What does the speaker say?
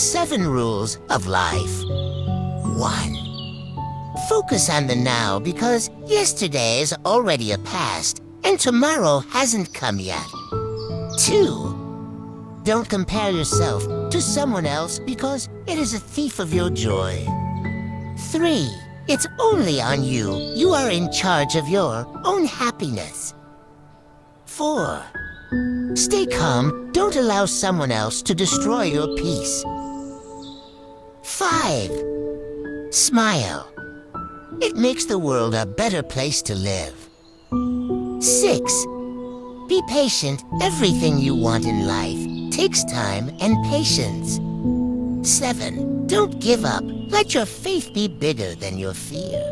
7 rules of life. 1. Focus on the now because yesterday is already a past and tomorrow hasn't come yet. 2. Don't compare yourself to someone else because it is a thief of your joy. 3. It's only on you. You are in charge of your own happiness. 4. Stay calm. Don't allow someone else to destroy your peace. 5. Smile. It makes the world a better place to live. 6. Be patient. Everything you want in life takes time and patience. 7. Don't give up. Let your faith be bigger than your fear.